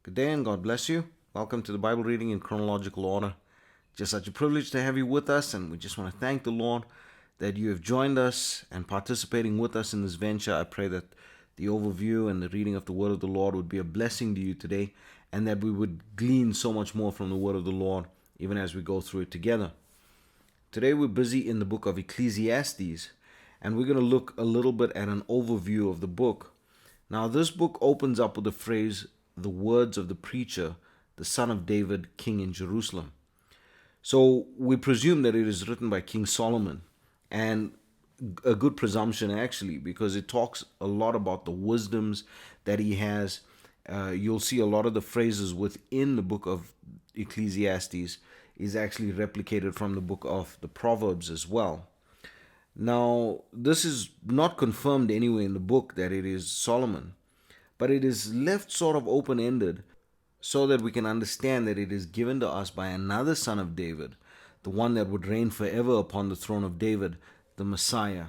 Good day and God bless you. Welcome to the Bible reading in chronological order. Just such a privilege to have you with us, and we just want to thank the Lord that you have joined us and participating with us in this venture. I pray that the overview and the reading of the Word of the Lord would be a blessing to you today, and that we would glean so much more from the Word of the Lord even as we go through it together. Today we're busy in the book of Ecclesiastes, and we're going to look a little bit at an overview of the book. Now, this book opens up with the phrase, the words of the preacher, the son of David, king in Jerusalem. So we presume that it is written by King Solomon, and a good presumption actually, because it talks a lot about the wisdoms that he has. You'll see a lot of the phrases within the book of Ecclesiastes is actually replicated from the book of the Proverbs as well. Now, this is not confirmed anywhere in the book that it is Solomon, but it is left sort of open-ended so that we can understand that it is given to us by another son of David, the one that would reign forever upon the throne of David, the Messiah.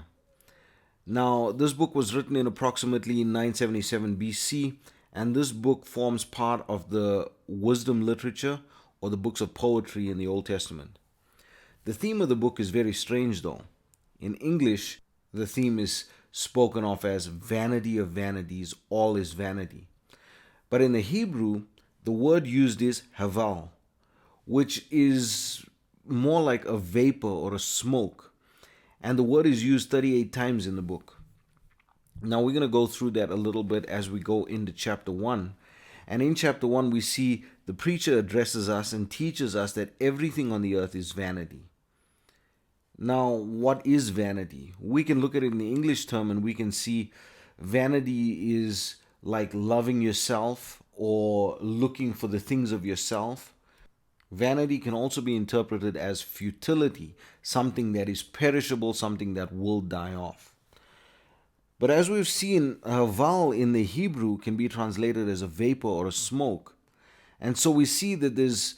Now, this book was written in approximately 977 BC, and this book forms part of the wisdom literature or the books of poetry in the Old Testament. The theme of the book is very strange though. In English, the theme is spoken of as vanity of vanities, all is vanity. But in the Hebrew, the word used is haval, which is more like a vapor or a smoke. And the word is used 38 times in the book. Now we're going to go through that a little bit as we go into chapter 1. And in chapter 1, we see the preacher addresses us and teaches us that everything on the earth is vanity. Now, what is vanity? We can look at it in the English term and we can see vanity is like loving yourself or looking for the things of yourself. Vanity can also be interpreted as futility, something that is perishable, something that will die off. But as we've seen, haval in the Hebrew can be translated as a vapor or a smoke. And so we see that there's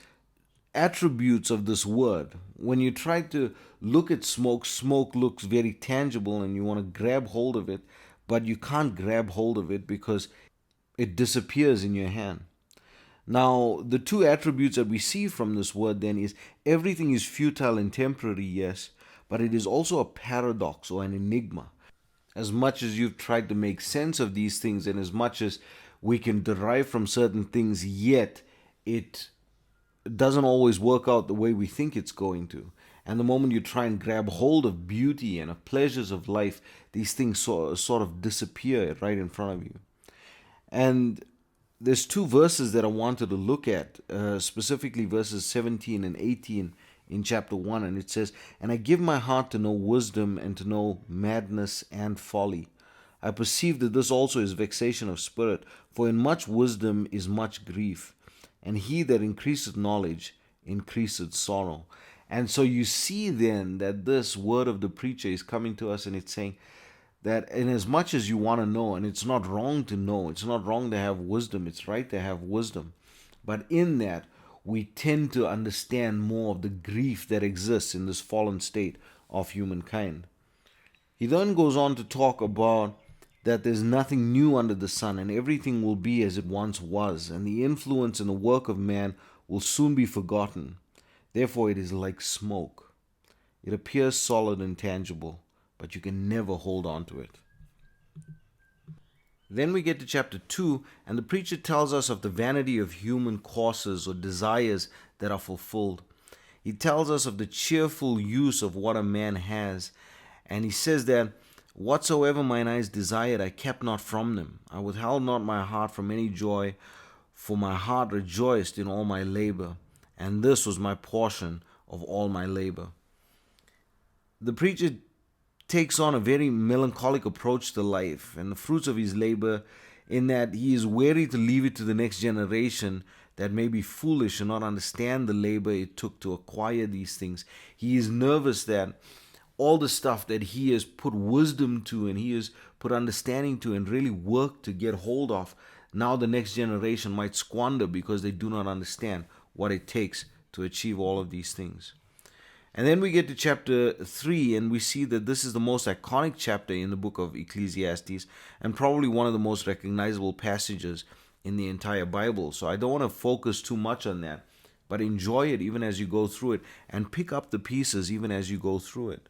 attributes of this word. When you try to look at smoke, smoke looks very tangible and you want to grab hold of it, but you can't grab hold of it because it disappears in your hand. Now, the two attributes that we see from this word then is everything is futile and temporary, yes, but it is also a paradox or an enigma. As much as you've tried to make sense of these things and as much as we can derive from certain things, yet it doesn't always work out the way we think it's going to. And the moment you try and grab hold of beauty and of pleasures of life, these things sort of disappear right in front of you. And there's two verses that I wanted to look at, specifically verses 17 and 18 in chapter 1. And it says, "And I give my heart to know wisdom and to know madness and folly. I perceive that this also is vexation of spirit, for in much wisdom is much grief. And he that increaseth knowledge increaseth sorrow." And so you see then that this word of the preacher is coming to us and it's saying that in as much as you want to know, and it's not wrong to know, it's not wrong to have wisdom, it's right to have wisdom. But in that, we tend to understand more of the grief that exists in this fallen state of humankind. He then goes on to talk about that there's nothing new under the sun and everything will be as it once was, and the influence and the work of man will soon be forgotten. Therefore it is like smoke. It appears solid and tangible, but you can never hold on to it. Then we get to chapter 2, and the preacher tells us of the vanity of human courses or desires that are fulfilled. He tells us of the cheerful use of what a man has, and he says that whatsoever mine eyes desired, I kept not from them. I withheld not my heart from any joy, for my heart rejoiced in all my labor, and this was my portion of all my labor. The preacher takes on a very melancholic approach to life and the fruits of his labor, in that he is wary to leave it to the next generation that may be foolish and not understand the labor it took to acquire these things. He is nervous that all the stuff that he has put wisdom to and he has put understanding to and really worked to get hold of, now the next generation might squander because they do not understand what it takes to achieve all of these things. And then we get to chapter 3, and we see that this is the most iconic chapter in the book of Ecclesiastes, and probably one of the most recognizable passages in the entire Bible. So I don't want to focus too much on that, but enjoy it even as you go through it and pick up the pieces even as you go through it.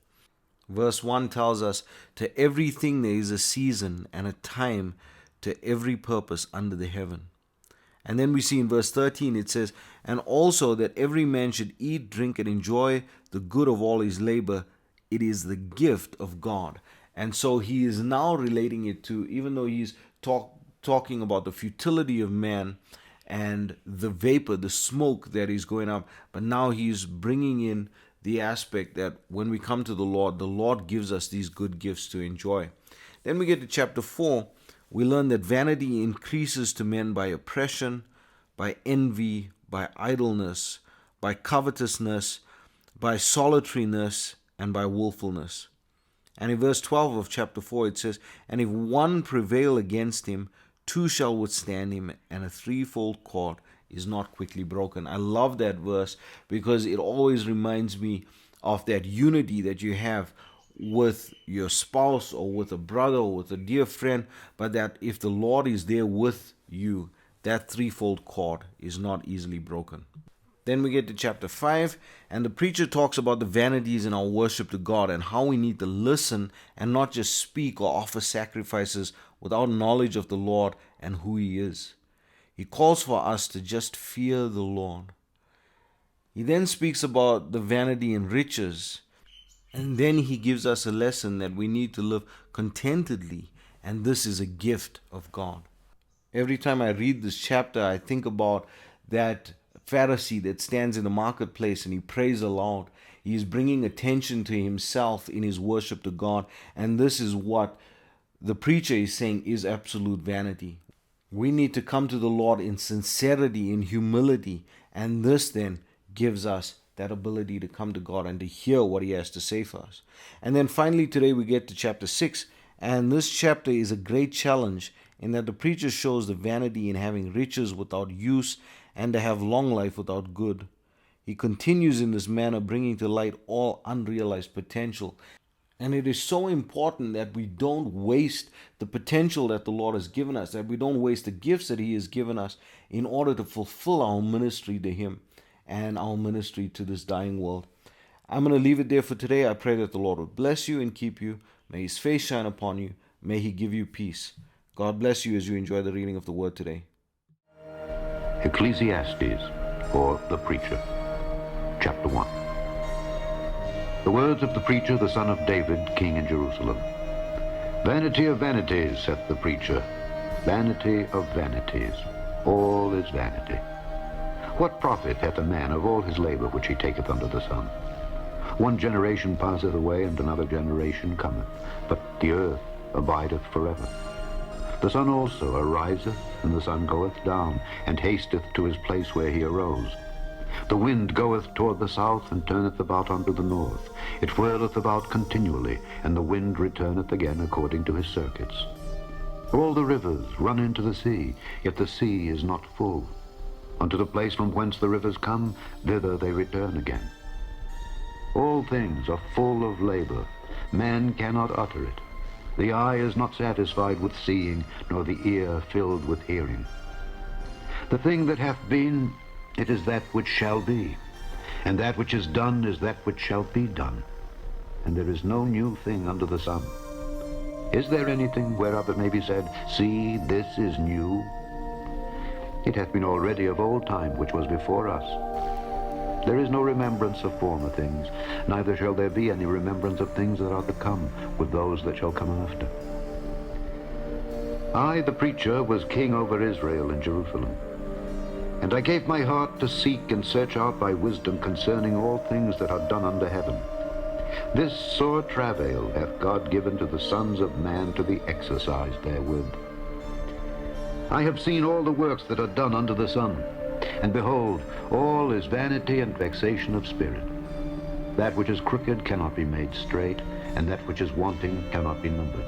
Verse 1 tells us, to everything there is a season and a time to every purpose under the heaven. And then we see in verse 13 it says, and also that every man should eat, drink, and enjoy the good of all his labor. It is the gift of God. And so he is now relating it to, even though he's talking about the futility of man and the vapor, the smoke that is going up, but now he's bringing in the aspect that when we come to the Lord gives us these good gifts to enjoy. Then we get to chapter 4. We learn that vanity increases to men by oppression, by envy, by idleness, by covetousness, by solitariness, and by willfulness. And in verse 12 of chapter 4 it says, and if one prevail against him, two shall withstand him, and a threefold cord is not quickly broken. I love that verse because it always reminds me of that unity that you have with your spouse or with a brother or with a dear friend, but that if the Lord is there with you, that threefold cord is not easily broken. Then we get to chapter 5, and the preacher talks about the vanities in our worship to God and how we need to listen and not just speak or offer sacrifices without knowledge of the Lord and who He is. He calls for us to just fear the Lord. He then speaks about the vanity in riches, and then he gives us a lesson that we need to live contentedly, and this is a gift of God. Every time I read this chapter, I think about that Pharisee that stands in the marketplace and he prays aloud. He is bringing attention to himself in his worship to God, and this is what the preacher is saying is absolute vanity. We need to come to the Lord in sincerity, in humility, and this then gives us that ability to come to God and to hear what He has to say for us. And then finally today we get to chapter 6, and this chapter is a great challenge in that the preacher shows the vanity in having riches without use and to have long life without good. He continues in this manner, bringing to light all unrealized potential. And it is so important that we don't waste the potential that the Lord has given us, that we don't waste the gifts that He has given us in order to fulfill our ministry to Him and our ministry to this dying world. I'm going to leave it there for today. I pray that the Lord would bless you and keep you. May His face shine upon you. May He give you peace. God bless you as you enjoy the reading of the Word today. Ecclesiastes, or the Preacher, Chapter 1. The words of the preacher, the son of David, king in Jerusalem. Vanity of vanities, saith the preacher, vanity of vanities, all is vanity. What profit hath a man of all his labor which he taketh under the sun? One generation passeth away, and another generation cometh, but the earth abideth forever. The sun also ariseth, and the sun goeth down, and hasteth to his place where he arose. The wind goeth toward the south, and turneth about unto the north. It whirleth about continually, and the wind returneth again according to his circuits. All the rivers run into the sea, yet the sea is not full. Unto the place from whence the rivers come, thither they return again. All things are full of labor. Man cannot utter it. The eye is not satisfied with seeing, nor the ear filled with hearing. The thing that hath been, it is that which shall be, and that which is done is that which shall be done. And there is no new thing under the sun. Is there anything whereof it may be said, see, this is new? It hath been already of old time, which was before us. There is no remembrance of former things, neither shall there be any remembrance of things that are to come with those that shall come after. I, the preacher, was king over Israel in Jerusalem. And I gave my heart to seek and search out by wisdom concerning all things that are done under heaven. This sore travail hath God given to the sons of man to be exercised therewith. I have seen all the works that are done under the sun, and behold, all is vanity and vexation of spirit. That which is crooked cannot be made straight, and that which is wanting cannot be numbered.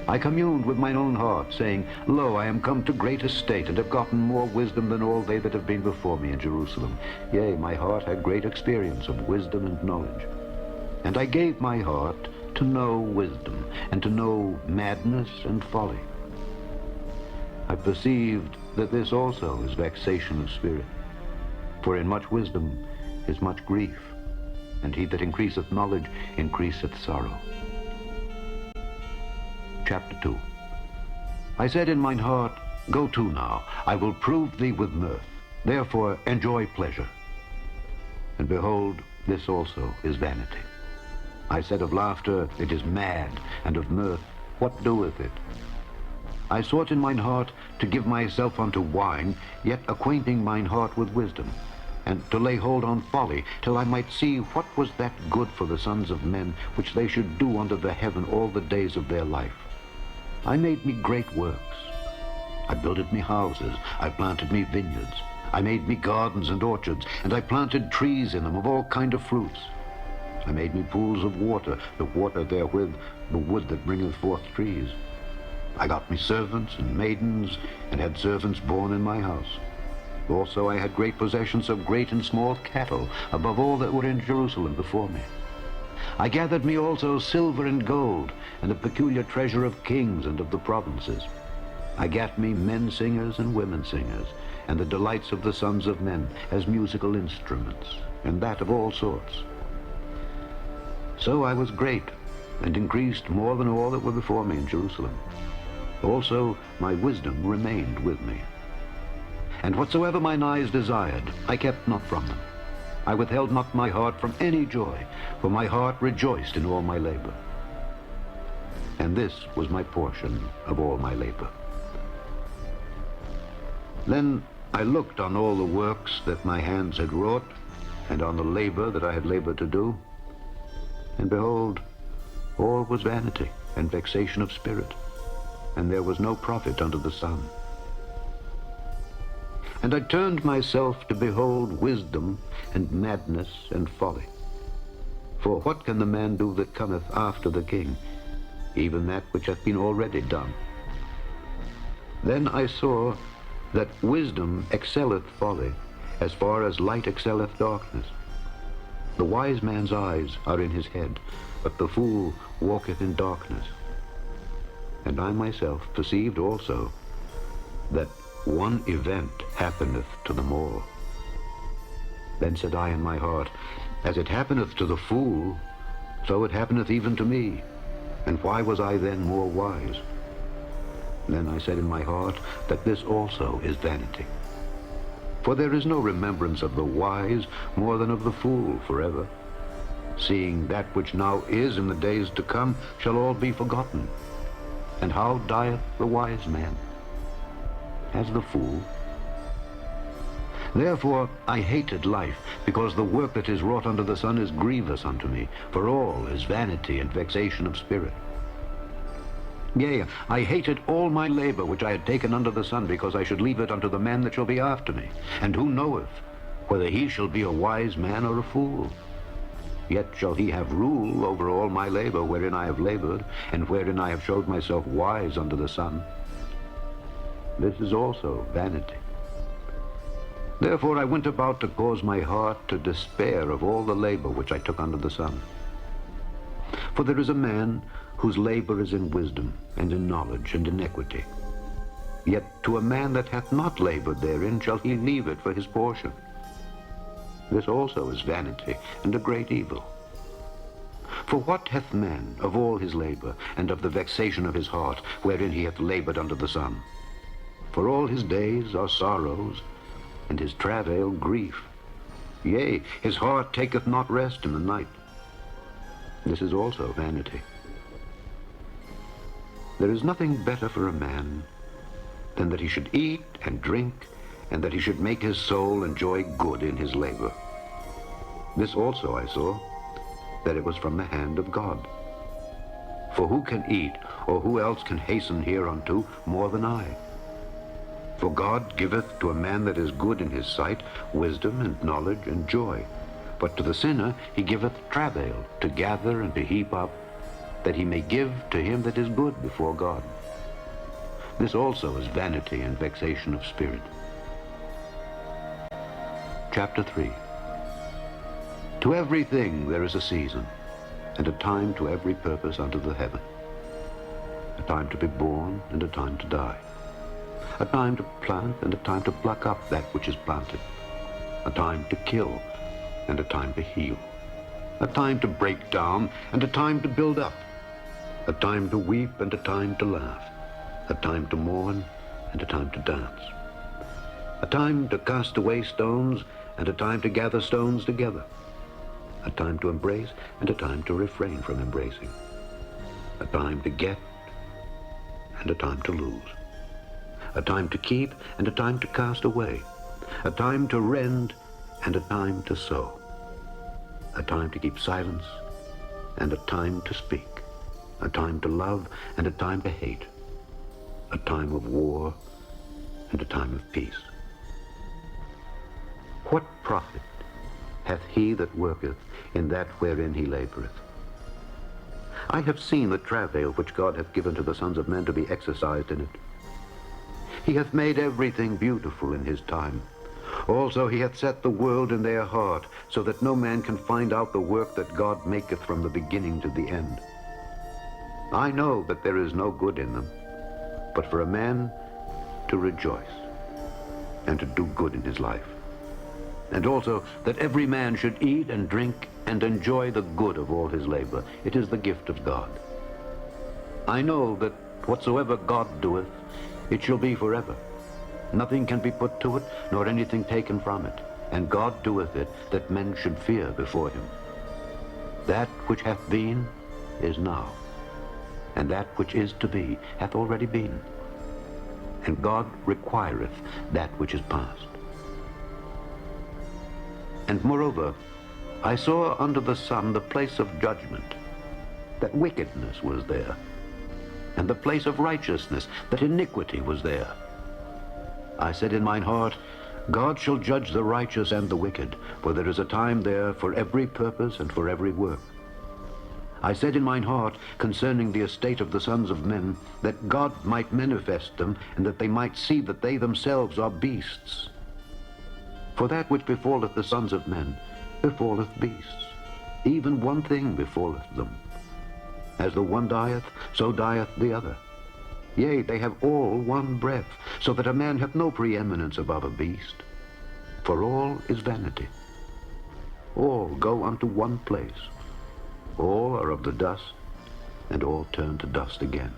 I communed with mine own heart, saying, Lo, I am come to great estate, and have gotten more wisdom than all they that have been before me in Jerusalem. Yea, my heart had great experience of wisdom and knowledge. And I gave my heart to know wisdom, and to know madness and folly. I perceived that this also is vexation of spirit. For in much wisdom is much grief, and he that increaseth knowledge increaseth sorrow. Chapter 2. I said in mine heart, Go to now, I will prove thee with mirth. Therefore enjoy pleasure. And behold, this also is vanity. I said of laughter, It is mad, and of mirth, what doeth it? I sought in mine heart to give myself unto wine, yet acquainting mine heart with wisdom, and to lay hold on folly, till I might see what was that good for the sons of men, which they should do under the heaven all the days of their life. I made me great works. I builded me houses, I planted me vineyards, I made me gardens and orchards, and I planted trees in them of all kind of fruits. I made me pools of water, the water therewith the wood that bringeth forth trees. I got me servants and maidens, and had servants born in my house. Also I had great possessions of great and small cattle, above all that were in Jerusalem before me. I gathered me also silver and gold, and a peculiar treasure of kings and of the provinces. I gat me men singers and women singers, and the delights of the sons of men, as musical instruments, and that of all sorts. So I was great, and increased more than all that were before me in Jerusalem. Also my wisdom remained with me. And whatsoever mine eyes desired, I kept not from them. I withheld not my heart from any joy, for my heart rejoiced in all my labor. And this was my portion of all my labor. Then I looked on all the works that my hands had wrought, and on the labor that I had labored to do, and behold, all was vanity and vexation of spirit, and there was no profit under the sun. And I turned myself to behold wisdom and madness and folly. For what can the man do that cometh after the king? Even that which hath been already done. Then I saw that wisdom excelleth folly, as far as light excelleth darkness. The wise man's eyes are in his head, but the fool walketh in darkness. And I myself perceived also that one event happeneth to them all. Then said I in my heart, As it happeneth to the fool, so it happeneth even to me. And why was I then more wise? Then I said in my heart, that this also is vanity. For there is no remembrance of the wise more than of the fool forever. Seeing that which now is in the days to come shall all be forgotten. And how dieth the wise man? As the fool. Therefore I hated life, because the work that is wrought under the sun is grievous unto me, for all is vanity and vexation of spirit. Yea, I hated all my labor which I had taken under the sun, because I should leave it unto the man that shall be after me. And who knoweth whether he shall be a wise man or a fool? Yet shall he have rule over all my labor wherein I have labored, and wherein I have showed myself wise under the sun. This is also vanity. Therefore I went about to cause my heart to despair of all the labor which I took under the sun. For there is a man whose labor is in wisdom, and in knowledge, and in equity. Yet to a man that hath not labored therein shall he leave it for his portion. This also is vanity, and a great evil. For what hath man of all his labor, and of the vexation of his heart, wherein he hath labored under the sun? For all his days are sorrows, and his travail grief. Yea, his heart taketh not rest in the night. This is also vanity. There is nothing better for a man than that he should eat and drink, and that he should make his soul enjoy good in his labor. This also I saw, that it was from the hand of God. For who can eat, or who else can hasten hereunto more than I? For God giveth to a man that is good in his sight wisdom and knowledge and joy. But to the sinner he giveth travail to gather and to heap up, that he may give to him that is good before God. This also is vanity and vexation of spirit. Chapter 3. To everything there is a season, and a time to every purpose under the heaven. A time to be born, and a time to die. a time to plant and a time to pluck up that which is planted, a time to kill and a time to heal, a time to break down and a time to build up, a time to weep and a time to laugh, a time to mourn and a time to dance, a time to cast away stones and a time to gather stones together, a time to embrace and a time to refrain from embracing, a time to get and a time to lose, a time to keep and a time to cast away, a time to rend and a time to sow, a time to keep silence and a time to speak, a time to love and a time to hate, a time of war and a time of peace. What profit hath he that worketh in that wherein he laboureth? I have seen the travail which God hath given to the sons of men to be exercised in it. He hath made everything beautiful in his time. Also he hath set the world in their heart, so that no man can find out the work that God maketh from the beginning to the end. I know that there is no good in them, but for a man to rejoice and to do good in his life, and also that every man should eat and drink and enjoy the good of all his labor. It is the gift of God. I know that whatsoever God doeth, it shall be forever. Nothing can be put to it, nor anything taken from it. And God doeth it, that men should fear before him. That which hath been is now, and that which is to be hath already been. And God requireth that which is past. And moreover, I saw under the sun the place of judgment, that wickedness was there, and the place of righteousness, that iniquity was there. I said in mine heart, God shall judge the righteous and the wicked, for there is a time there for every purpose and for every work. I said in mine heart concerning the estate of the sons of men, that God might manifest them, and that they might see that they themselves are beasts. For that which befalleth the sons of men befalleth beasts. Even one thing befalleth them. As the one dieth, so dieth the other. Yea, they have all one breath, so that a man hath no preeminence above a beast. For all is vanity. All go unto one place. All are of the dust, and all turn to dust again.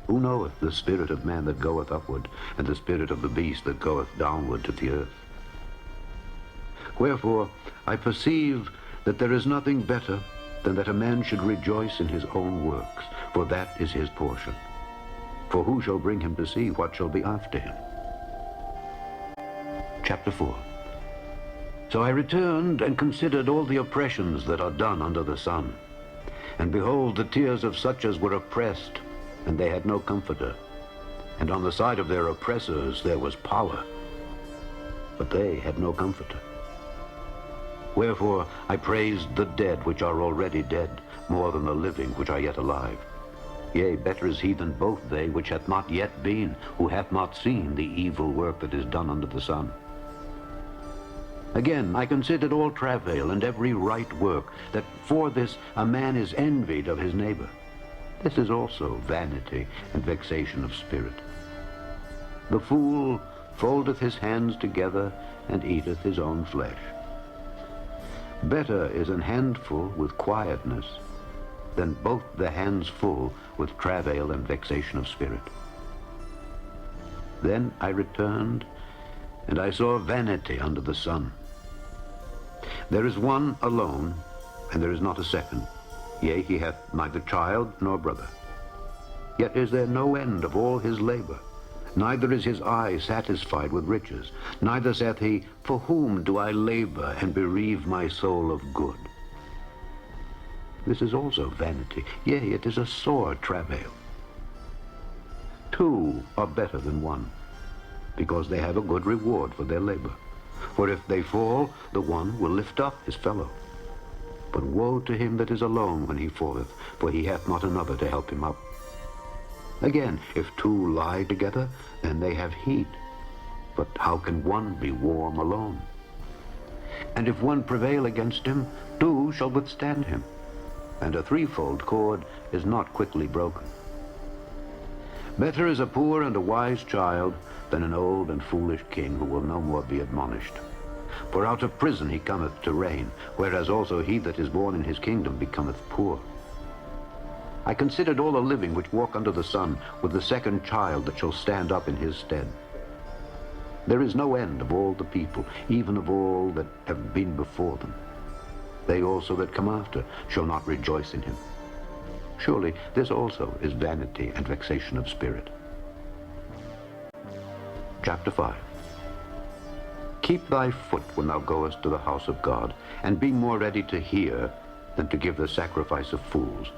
Who knoweth the spirit of man that goeth upward, and the spirit of the beast that goeth downward to the earth? Wherefore I perceive that there is nothing better than that a man should rejoice in his own works, for that is his portion. For who shall bring him to see what shall be after him? Chapter 4. So I returned and considered all the oppressions that are done under the sun. And behold, the tears of such as were oppressed, and they had no comforter. And on the side of their oppressors there was power, but they had no comforter. Wherefore I praised the dead which are already dead, more than the living which are yet alive. Yea, better is he than both they which hath not yet been, who hath not seen the evil work that is done under the sun. Again, I considered all travail and every right work, that for this a man is envied of his neighbor. This is also vanity and vexation of spirit. The fool foldeth his hands together and eateth his own flesh. Better is an handful with quietness than both the hands full with travail and vexation of spirit. Then I returned, and I saw vanity under the sun. There is one alone, and there is not a second. Yea, he hath neither child nor brother. Yet is there no end of all his labor. Neither is his eye satisfied with riches. Neither saith he, for whom do I labor and bereave my soul of good? This is also vanity. Yea, it is a sore travail. Two are better than one, because they have a good reward for their labor. For if they fall, the one will lift up his fellow. But woe to him that is alone when he falleth, for he hath not another to help him up. Again, if two lie together, then they have heat. But how can one be warm alone? And if one prevail against him, two shall withstand him. And a threefold cord is not quickly broken. Better is a poor and a wise child than an old and foolish king who will no more be admonished. For out of prison he cometh to reign, whereas also he that is born in his kingdom becometh poor. I considered all the living which walk under the sun with the second child that shall stand up in his stead. There is no end of all the people, even of all that have been before them. They also that come after shall not rejoice in him. Surely this also is vanity and vexation of spirit. Chapter 5. Keep thy foot when thou goest to the house of God, and be more ready to hear than to give the sacrifice of fools,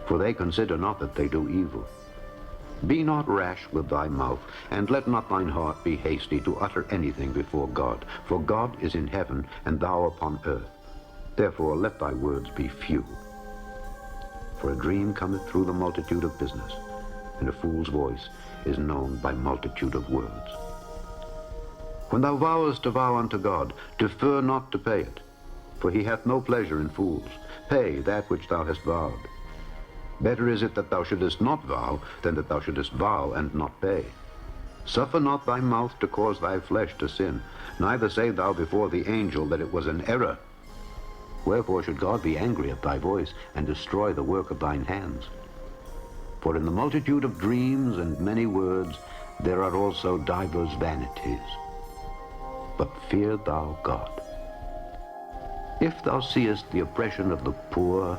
for they consider not that they do evil. Be not rash with thy mouth, and let not thine heart be hasty to utter anything before God, for God is in heaven, and thou upon earth. Therefore let thy words be few. For a dream cometh through the multitude of business, and a fool's voice is known by multitude of words. When thou vowest a vow unto God, defer not to pay it, for he hath no pleasure in fools. Pay that which thou hast vowed. Better is it that thou shouldest not vow, than that thou shouldest vow and not pay. Suffer not thy mouth to cause thy flesh to sin, neither say thou before the angel that it was an error. Wherefore should God be angry at thy voice, and destroy the work of thine hands? For in the multitude of dreams and many words there are also divers vanities. But fear thou God. If thou seest the oppression of the poor,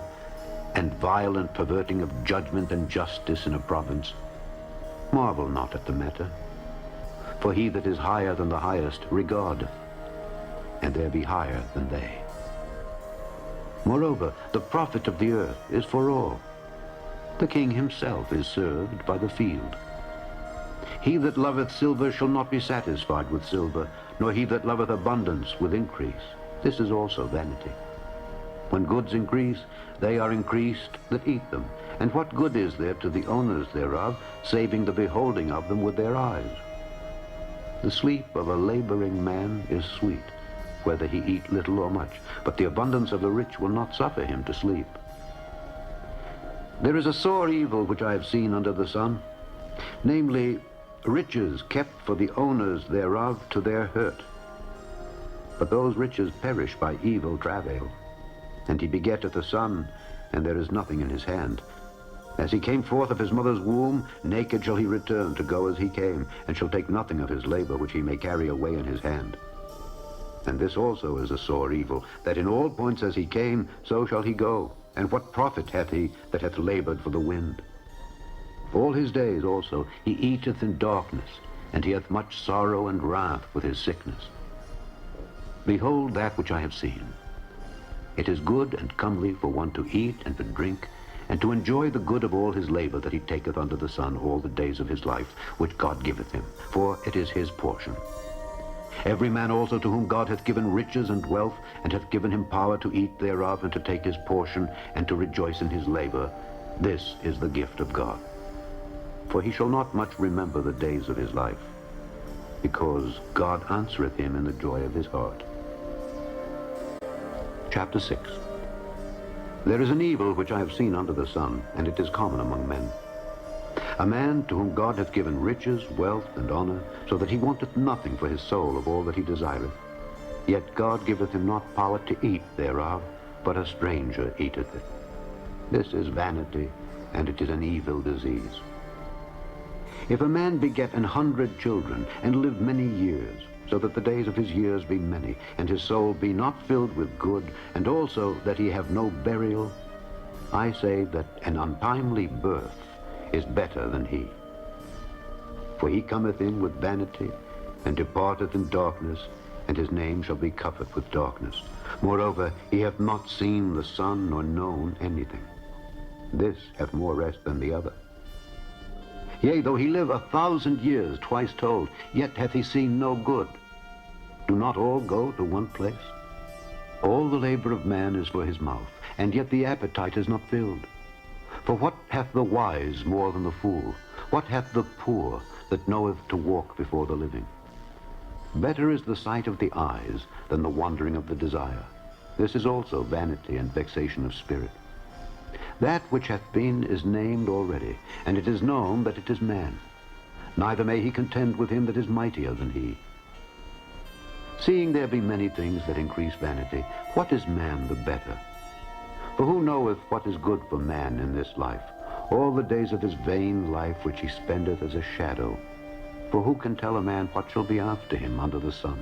and violent perverting of judgment and justice in a province, marvel not at the matter. For he that is higher than the highest regardeth, and there be higher than they. Moreover, the profit of the earth is for all. The king himself is served by the field. He that loveth silver shall not be satisfied with silver, nor he that loveth abundance with increase. This is also vanity. When goods increase, they are increased that eat them. And what good is there to the owners thereof, saving the beholding of them with their eyes? The sleep of a laboring man is sweet, whether he eat little or much, but the abundance of the rich will not suffer him to sleep. There is a sore evil which I have seen under the sun, namely, riches kept for the owners thereof to their hurt. But those riches perish by evil travail. And he begetteth a son, and there is nothing in his hand. As he came forth of his mother's womb, naked shall he return to go as he came, and shall take nothing of his labor which he may carry away in his hand. And this also is a sore evil, that in all points as he came, so shall he go. And what profit hath he that hath labored for the wind? All his days also he eateth in darkness, and he hath much sorrow and wrath with his sickness. Behold that which I have seen. It is good and comely for one to eat and to drink, and to enjoy the good of all his labor that he taketh under the sun all the days of his life, which God giveth him, for it is his portion. Every man also to whom God hath given riches and wealth, and hath given him power to eat thereof, and to take his portion, and to rejoice in his labor, this is the gift of God. For he shall not much remember the days of his life, because God answereth him in the joy of his heart. Chapter 6. There is an evil which I have seen under the sun, and it is common among men. A man to whom God hath given riches, wealth, and honor, so that he wanteth nothing for his soul of all that he desireth. Yet God giveth him not power to eat thereof, but a stranger eateth it. This is vanity, and it is an evil disease. If a man beget 100 children, and live many years, so that the days of his years be many, and his soul be not filled with good, and also that he have no burial, I say that an untimely birth is better than he. For he cometh in with vanity, and departeth in darkness, and his name shall be covered with darkness. Moreover, he hath not seen the sun, nor known anything. This hath more rest than the other. Yea, though he live 1,000 years, twice told, yet hath he seen no good. Do not all go to one place? All the labor of man is for his mouth, and yet the appetite is not filled. For what hath the wise more than the fool? What hath the poor that knoweth to walk before the living? Better is the sight of the eyes than the wandering of the desire. This is also vanity and vexation of spirit. That which hath been is named already, and it is known that it is man. Neither may he contend with him that is mightier than he. Seeing there be many things that increase vanity, what is man the better? For who knoweth what is good for man in this life? All the days of his vain life which he spendeth as a shadow. For who can tell a man what shall be after him under the sun?